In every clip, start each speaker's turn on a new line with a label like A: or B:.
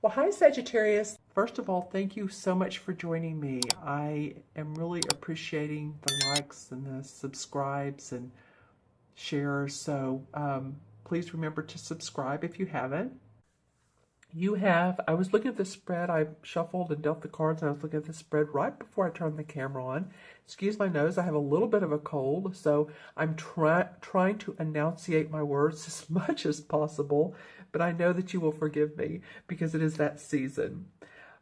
A: Well, hi, Sagittarius. First of all, thank you so much for joining me. I am really appreciating the likes and the subscribes and shares. So please remember to subscribe if you haven't. I was looking at the spread. I shuffled and dealt the cards, and I was looking at the spread right before I turned the camera on. Excuse my nose, I have a little bit of a cold, so I'm trying to enunciate my words as much as possible, but I know that you will forgive me because it is that season.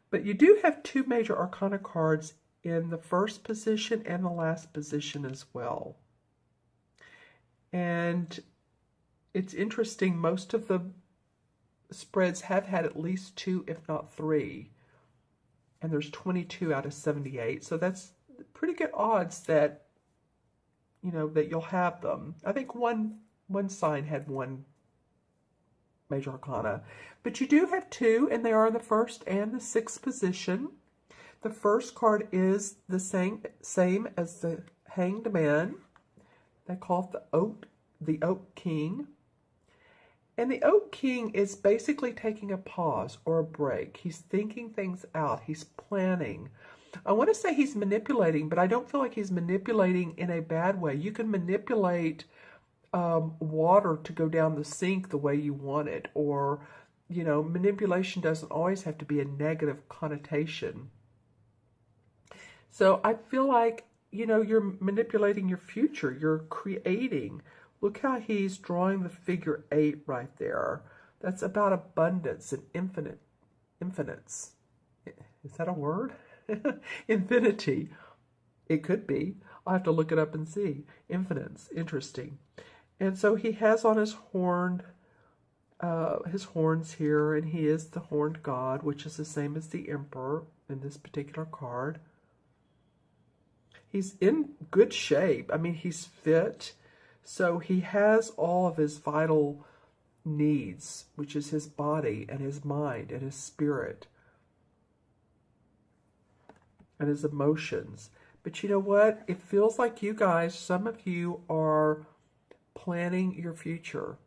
A: But you do have two major arcana cards in the first position and the last position as well. And it's interesting, most of the spreads have had at least two, if not three. And there's 22 out of 78. So that's pretty good odds that, that you'll have them. I think one sign had one major arcana. But you do have two, and they are in the first and the sixth position. The first card is the same as the Hanged Man. They call it the Oak King. And the Oak King is basically taking a pause or a break. He's thinking things out. He's planning. I want to say he's manipulating, but I don't feel like he's manipulating in a bad way. You can manipulate water to go down the sink the way you want it. Or, manipulation doesn't always have to be a negative connotation. So I feel like, you're manipulating your future. You're creating. Look how he's drawing the figure 8 right there. That's about abundance and infinites. Is that a word? Infinity. It could be. I'll have to look it up and see. Infinites. Interesting. And so he has on his horns here, and he is the horned god, which is the same as the emperor in this particular card. He's in good shape. I mean, he's fit. So he has all of his vital needs, which is his body and his mind and his spirit and his emotions. But you know what? It feels like you guys, some of you are planning your future.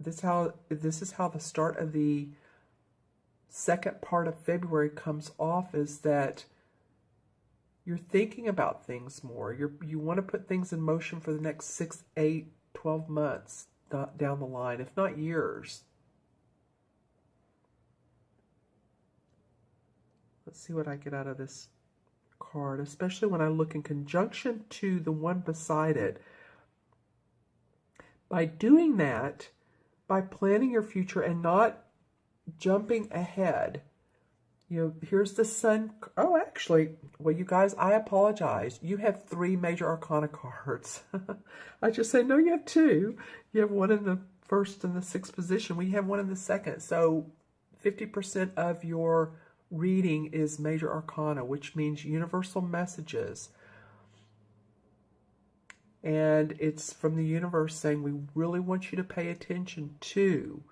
A: This is how the start of the second part of February comes off, is that you're thinking about things more. You want to put things in motion for the next 6, 8, 12 months down the line, if not years. Let's see what I get out of this card, especially when I look in conjunction to the one beside it. By doing that, by planning your future and not jumping ahead, here's the sun. Oh, actually, well, you guys, I apologize. You have 3 major arcana cards. I just say, no, you have 2. You have one in the first and the sixth position. We have one in the second. So 50% of your reading is major arcana, which means universal messages. And it's from the universe saying, we really want you to pay attention to.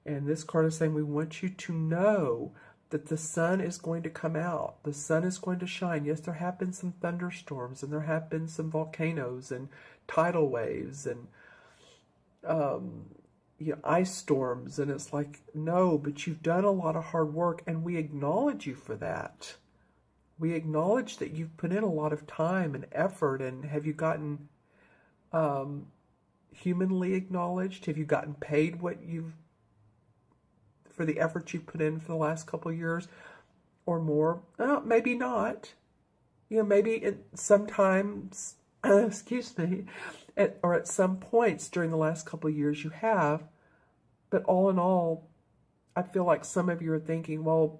A: And this card is saying, we want you to know that the sun is going to come out. The sun is going to shine. Yes, there have been some thunderstorms, and there have been some volcanoes and tidal waves and ice storms. And it's like, no, but you've done a lot of hard work, and we acknowledge you for that. We acknowledge that you've put in a lot of time and effort. And have you gotten humanly acknowledged? Have you gotten paid for the effort you put in for the last couple of years or more? Maybe not. Maybe sometimes, excuse me, or at some points during the last couple of years you have. But all in all, I feel like some of you are thinking, well,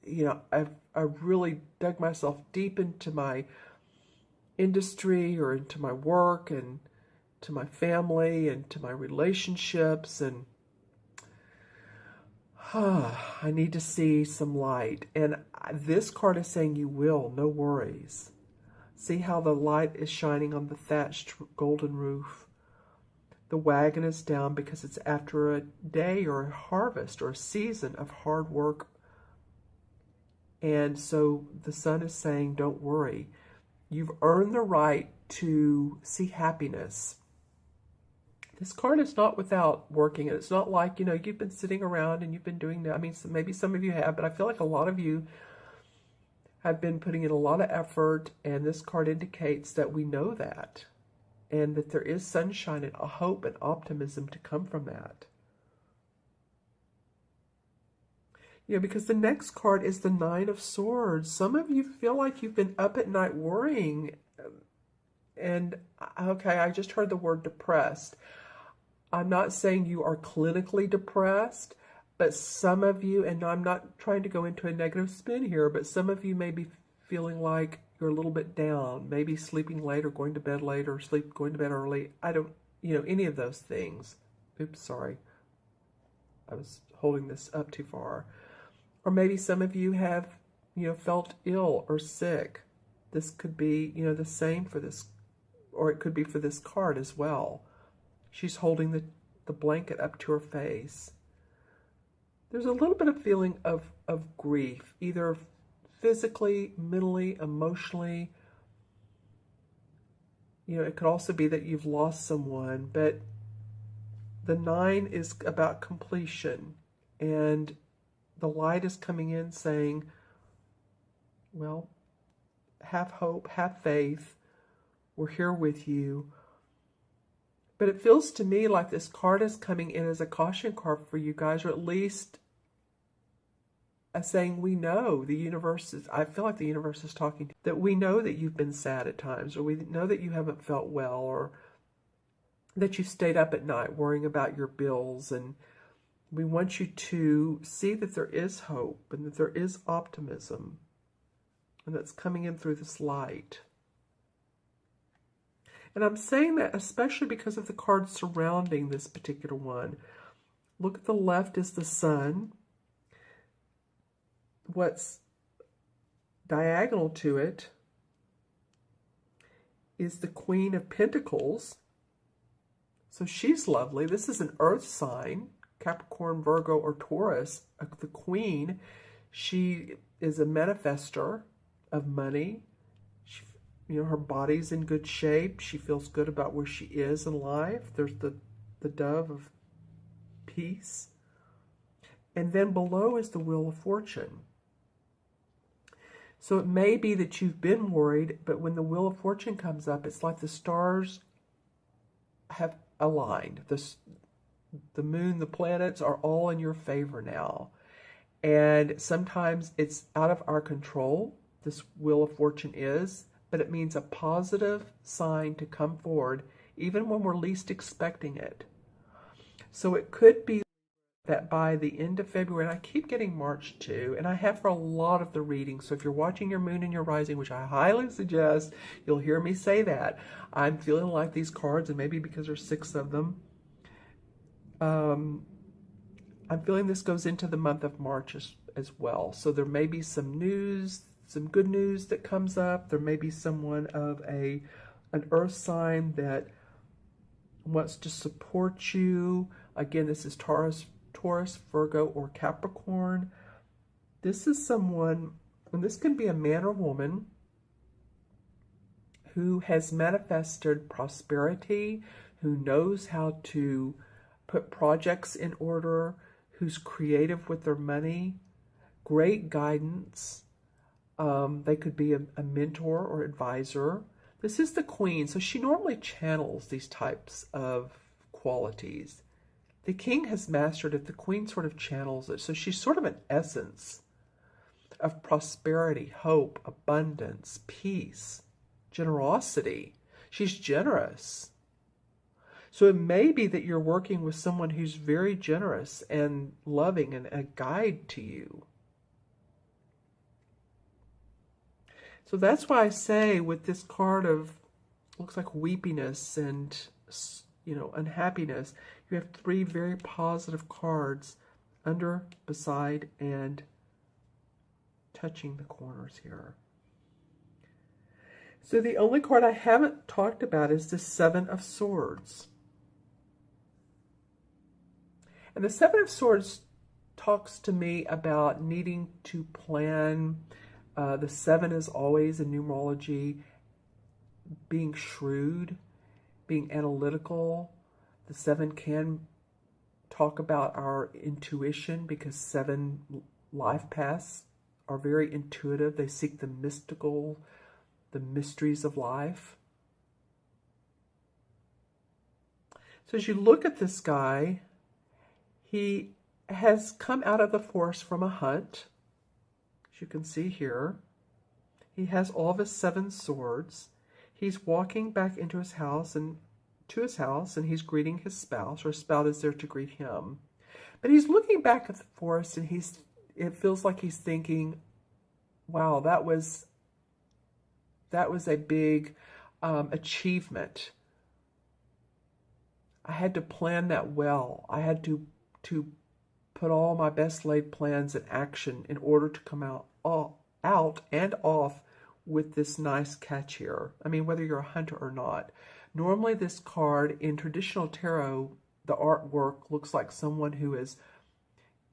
A: I really dug myself deep into my industry or into my work and to my family and to my relationships, and I need to see some light. And this card is saying you will, no worries. See how the light is shining on the thatched golden roof. The wagon is down because it's after a day or a harvest or a season of hard work. And so the sun is saying, don't worry. You've earned the right to see happiness. This card is not without working. It's not like, you've been sitting around and you've been doing, I mean, maybe some of you have, but I feel like a lot of you have been putting in a lot of effort, and this card indicates that we know that, and that there is sunshine and a hope and optimism to come from that. Because the next card is the Nine of Swords. Some of you feel like you've been up at night worrying, and okay, I just heard the word depressed. I'm not saying you are clinically depressed, but some of you, and I'm not trying to go into a negative spin here, but some of you may be feeling like you're a little bit down, maybe sleeping late or going to bed late or going to bed early. I don't, any of those things. Oops, sorry. I was holding this up too far. Or maybe some of you have, felt ill or sick. This could be, the same for this, or it could be for this card as well. She's holding the blanket up to her face. There's a little bit of feeling of grief, either physically, mentally, emotionally. It could also be that you've lost someone, but the 9 is about completion, and the light is coming in saying, well, have hope, have faith, we're here with you. But it feels to me like this card is coming in as a caution card for you guys, or at least saying we know the universe is, I feel like the universe is talking, that we know that you've been sad at times, or we know that you haven't felt well, or that you stayed up at night worrying about your bills, and we want you to see that there is hope and that there is optimism, and that's coming in through this light. And I'm saying that especially because of the cards surrounding this particular one. Look at the left is the Sun. What's diagonal to it is the Queen of Pentacles. So she's lovely. This is an earth sign, Capricorn, Virgo, or Taurus. The Queen, she is a manifester of money. Her body's in good shape. She feels good about where she is in life. There's the dove of peace. And then below is the Wheel of Fortune. So it may be that you've been worried, but when the Wheel of Fortune comes up, it's like the stars have aligned. The moon, the planets are all in your favor now. And sometimes it's out of our control, this Wheel of Fortune is, but it means a positive sign to come forward, even when we're least expecting it. So it could be that by the end of February, and I keep getting March too, and I have for a lot of the readings, so if you're watching your moon and your rising, which I highly suggest, you'll hear me say that. I'm feeling like these cards, and maybe because there's 6 of them, I'm feeling this goes into the month of March as well. So there may be some news, some good news that comes up. There may be someone of an earth sign that wants to support you. Again, this is Taurus, Virgo, or Capricorn. This is someone, and this can be a man or woman, who has manifested prosperity, who knows how to put projects in order, who's creative with their money, great guidance. They could be a mentor or advisor. This is the Queen, so she normally channels these types of qualities. The King has mastered it. The Queen sort of channels it. So she's sort of an essence of prosperity, hope, abundance, peace, generosity. She's generous. So it may be that you're working with someone who's very generous and loving and a guide to you. So that's why I say with this card of, looks like weepiness and, unhappiness, you have 3 very positive cards under, beside, and touching the corners here. So the only card I haven't talked about is the 7 of Swords. And the 7 of Swords talks to me about needing to plan. The 7 is always in numerology being shrewd, being analytical. The 7 can talk about our intuition, because 7 life paths are very intuitive. They seek the mystical, the mysteries of life. So as you look at this guy, he has come out of the forest from a hunt, as you can see here. He has all of his 7 swords. He's walking back into his house and he's greeting his spouse, or his spouse is there to greet him. But he's looking back at the forest, and it feels like he's thinking, wow, that was a big achievement. I had to plan that well. I had to put all my best laid plans in action in order to come out and off with this nice catch here. I mean, whether you're a hunter or not. Normally this card in traditional tarot, the artwork looks like someone who is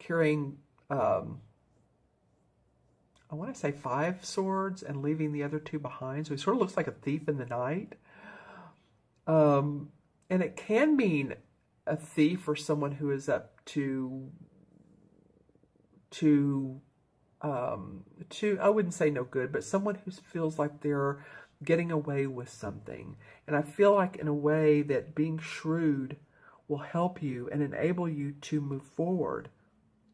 A: carrying, I want to say 5 swords and leaving the other 2 behind. So he sort of looks like a thief in the night. And it can mean a thief or someone who is up to I wouldn't say no good, but someone who feels like they're getting away with something. And I feel like in a way that being shrewd will help you and enable you to move forward.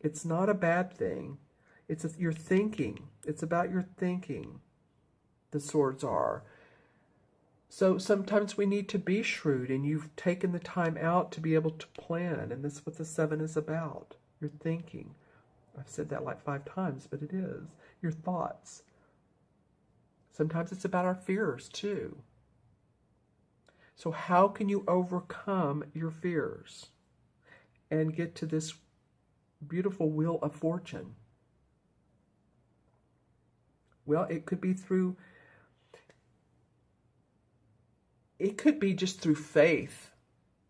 A: It's not a bad thing. It's your thinking. It's about your thinking, the swords are. So sometimes we need to be shrewd, and you've taken the time out to be able to plan, and that's what the 7 is about, your thinking. I've said that like 5 times, but it is. Your thoughts. Sometimes it's about our fears too. So how can you overcome your fears and get to this beautiful wheel of fortune? Well, it could be just through faith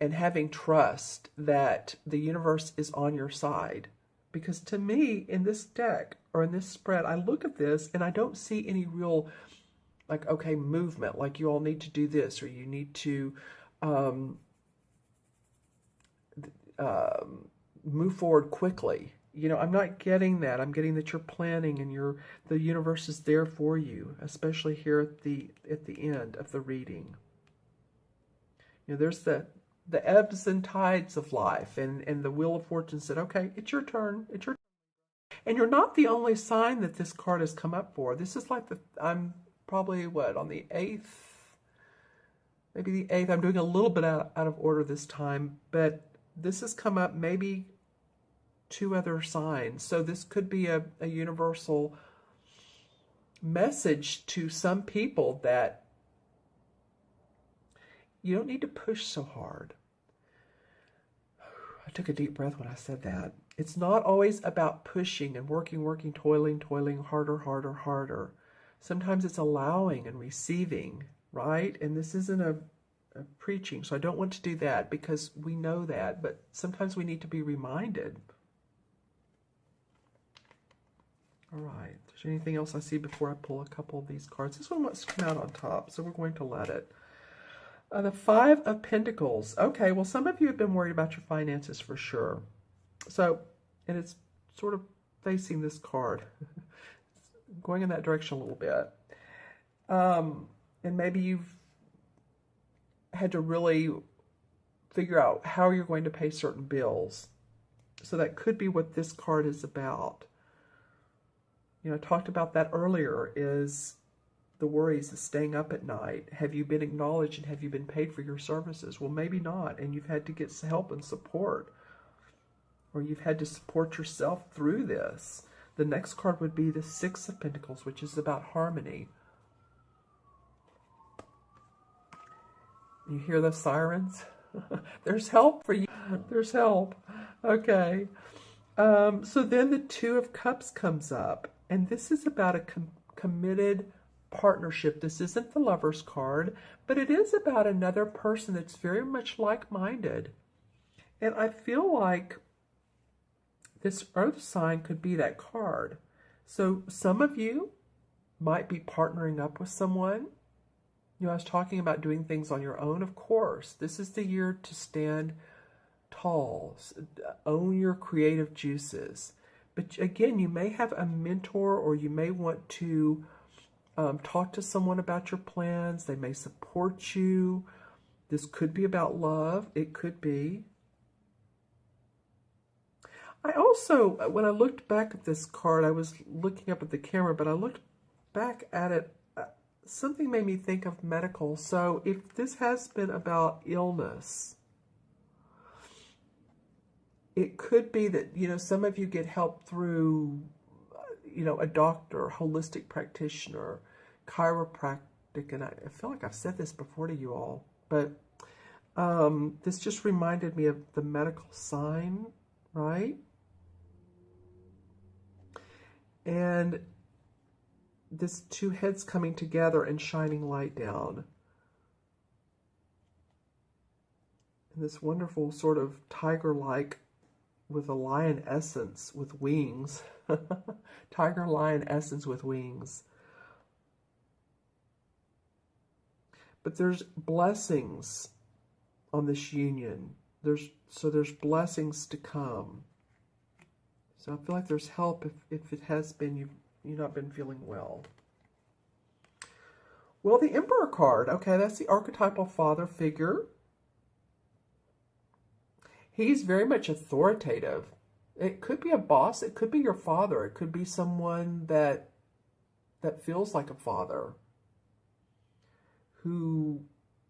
A: and having trust that the universe is on your side. Because to me, in this deck, or in this spread, I look at this and I don't see any real, like, okay, movement, like you all need to do this, or you need to move forward quickly. You know, I'm not getting that. I'm getting that you're planning, and the universe is there for you, especially here at the end of the reading. You know, there's the ebbs and tides of life, and the Wheel of Fortune said, okay, it's your turn. It's your turn. And you're not the only sign that this card has come up for. This is like I'm probably, on the 8th? Maybe the 8th. I'm doing a little bit out of order this time, but this has come up maybe 2 other signs. So this could be a universal message to some people that you don't need to push so hard. I took a deep breath when I said that. It's not always about pushing and working, toiling, harder. Sometimes it's allowing and receiving, right? And this isn't a preaching, so I don't want to do that because we know that, but sometimes we need to be reminded. All right, if there's anything else I see before I pull a couple of these cards. This one wants to come out on top, so we're going to let it. The 5 of Pentacles. Okay, well, some of you have been worried about your finances for sure. So, and it's sort of facing this card, going in that direction a little bit. And maybe you've had to really figure out how you're going to pay certain bills. So that could be what this card is about. You know, I talked about that earlier, is the worries of staying up at night. Have you been acknowledged and have you been paid for your services? Well, maybe not, and you've had to get help and support, or you've had to support yourself through this. The next card would be the 6 of Pentacles, which is about harmony. You hear the sirens? There's help for you. There's help. Okay. So then the 2 of Cups comes up, and this is about a committed partnership. This isn't the Lover's card, but it is about another person that's very much like-minded. And I feel like this Earth sign could be that card. So some of you might be partnering up with someone, You know, I was talking about doing things on your own. Of course, this is the year to stand tall, own your creative juices. But again, you may have a mentor, or you may want to talk to someone about your plans. They may support you. This could be about love. It could be. I also, when I looked back at this card, I was looking up at the camera, but I looked back at it. Something made me think of medical. So if this has been about illness, it could be that, you know, some of you get help through, you know, a doctor, holistic practitioner, chiropractic, and I feel like I've said this before to you all, but this just reminded me of the medical sign, right? And this two heads coming together and shining light down. And this wonderful sort of tiger-like with a lion essence with wings. Tiger lion essence with wings. But there's blessings on this union. There's blessings to come. So I feel like there's help if it has been you've not been feeling well. Well, the Emperor card. Okay, that's the archetypal father figure. He's very much authoritative. It could be a boss. It could be your father. It could be someone that feels like a father, who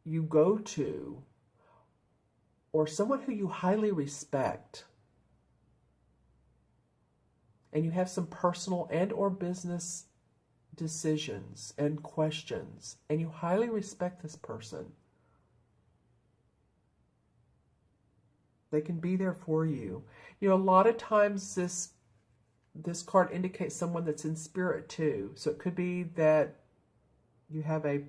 A: you go to, or someone who you highly respect. And you have some personal and or business decisions and questions, and you highly respect this person. They can be there for you. You know, a lot of times this card indicates someone that's in spirit too. So it could be that you have a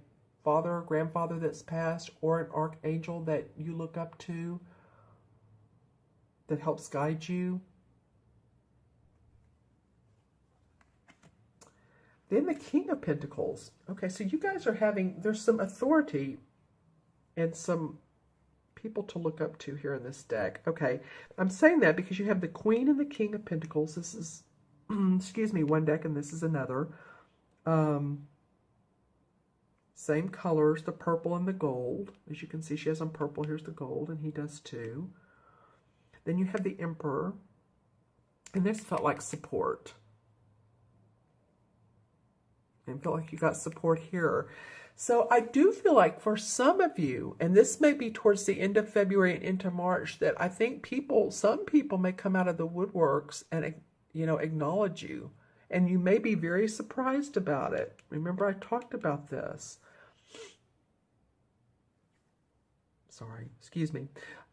A: father or grandfather that's passed, or an archangel that you look up to that helps guide you. Then the King of Pentacles. Okay, so you guys are there's some authority and some people to look up to here in this deck. Okay, I'm saying that because you have the Queen and the King of Pentacles. This is, excuse me, one deck, and this is another. Same colors, the purple and the gold. As you can see, she has on purple. Here's the gold, and he does too. Then you have the Emperor, and this felt like support. And feel like you got support here. So I do feel like for some of you, and this may be towards the end of February and into March, that I think some people may come out of the woodworks and, you know, acknowledge you. And you may be very surprised about it. Remember, I talked about this. Sorry, excuse me,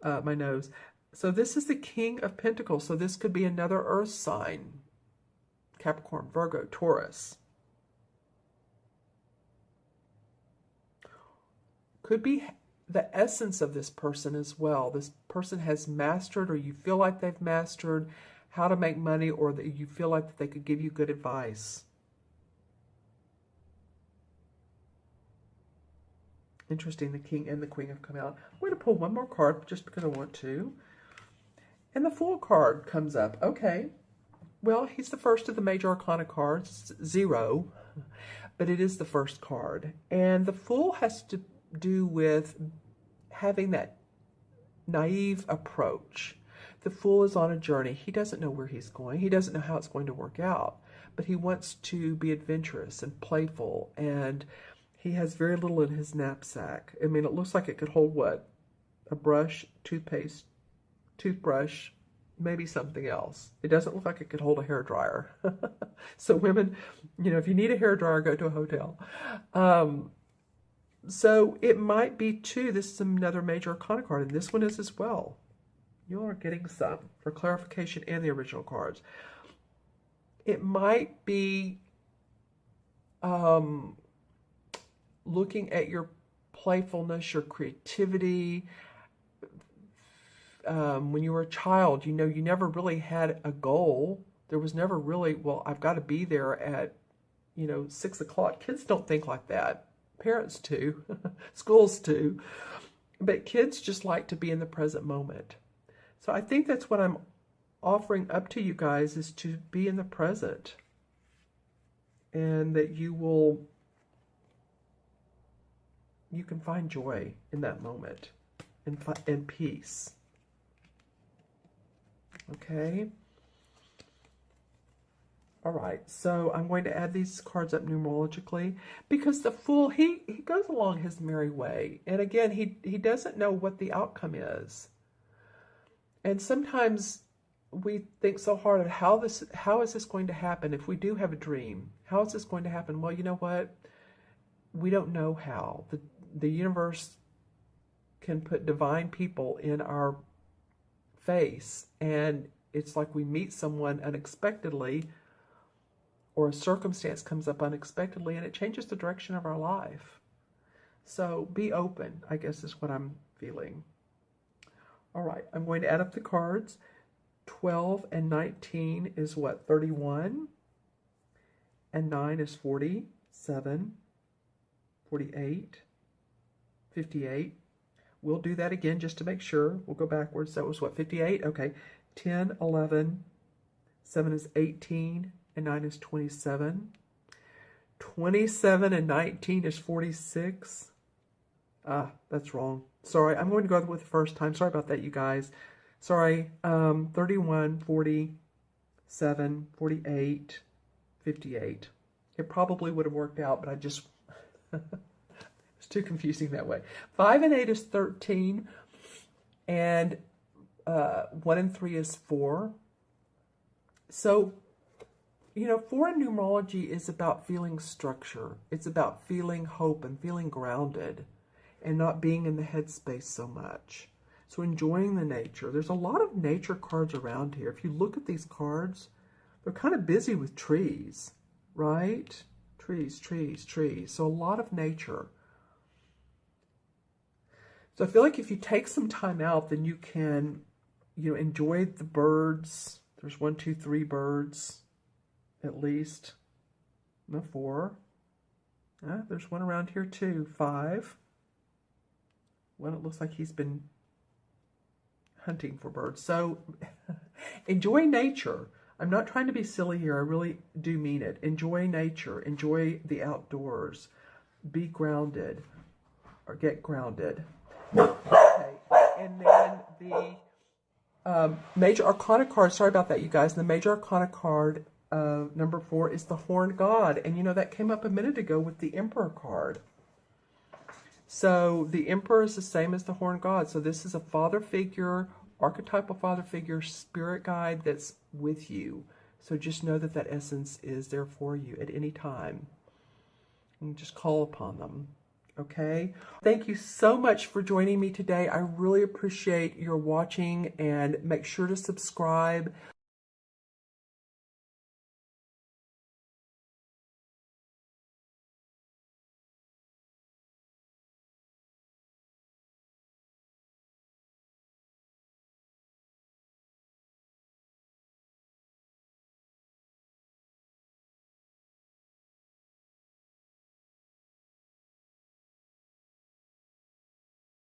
A: my nose. So this is the King of Pentacles. So this could be another earth sign. Capricorn, Virgo, Taurus. Could be the essence of this person as well. This person has mastered, or you feel like they've mastered how to make money, or that you feel like that they could give you good advice. Interesting, the King and the Queen have come out. I'm going to pull one more card just because I want to. And the Fool card comes up. Okay. Well, he's the first of the major arcana cards, 0, but it is the first card. And the Fool has to do with having that naive approach. The Fool is on a journey. He doesn't know where he's going. He doesn't know how it's going to work out, but he wants to be adventurous and playful, and he has very little in his knapsack. I mean, it looks like it could hold what? A brush, toothpaste, toothbrush, maybe something else. It doesn't look like it could hold a hairdryer. So women, you know, if you need a hairdryer, go to a hotel. So it might be too, this is another major arcana card, and this one is as well. You all are getting some for clarification and the original cards. It might be looking at your playfulness, your creativity. When you were a child, you know, you never really had a goal. There was never really, well, I've got to be there at, you know, 6 o'clock. Kids don't think like that. Parents too. Schools too. But kids just like to be in the present moment. So I think that's what I'm offering up to you guys, is to be in the present. And that you can find joy in that moment and peace. Okay? All right, so I'm going to add these cards up numerologically because the Fool, he goes along his merry way. And again, he doesn't know what the outcome is. And sometimes we think so hard of how is this going to happen if we do have a dream? How is this going to happen? Well, you know what? We don't know how. The universe can put divine people in our face, and it's like we meet someone unexpectedly, or a circumstance comes up unexpectedly, and it changes the direction of our life. So be open, I guess, is what I'm feeling. All right, I'm going to add up the cards. 12 and 19 is what? 31. And 9 is 47, 48, 58. We'll do that again just to make sure. We'll go backwards. That was what, 58? Okay. 10, 11, 7 is 18, and 9 is 27. 27 and 19 is 46. Ah, that's wrong. Sorry, I'm going to go with the first time. Sorry about that, you guys. Sorry. 31, 47, 48, 58. It probably would have worked out, but I just... it's too confusing that way. 5 and 8 is 13, and 1 and 3 is 4. So, you know, 4 in numerology is about feeling structure. It's about feeling hope and feeling grounded and not being in the headspace so much. So enjoying the nature. There's a lot of nature cards around here. If you look at these cards, they're kind of busy with trees, right? Trees, trees, trees. So a lot of nature. So I feel like if you take some time out, then you can, you know, enjoy the birds. There's 1, 2, 3 birds, at least. No, 4. There's one around here too. 5. One, it looks like he's been hunting for birds. So enjoy nature. I'm not trying to be silly here. I really do mean it. Enjoy nature. Enjoy the outdoors. Be grounded, or get grounded. Okay. And then the Major Arcana card, sorry about that, you guys. The Major Arcana card, number 4, is the Horned God. And you know, that came up a minute ago with the Emperor card. So the Emperor is the same as the Horned God. So this is a father figure, archetypal father figure, spirit guide that's with you. So just know that that essence is there for you at any time. And just call upon them. Okay? Thank you so much for joining me today. I really appreciate your watching, and make sure to subscribe.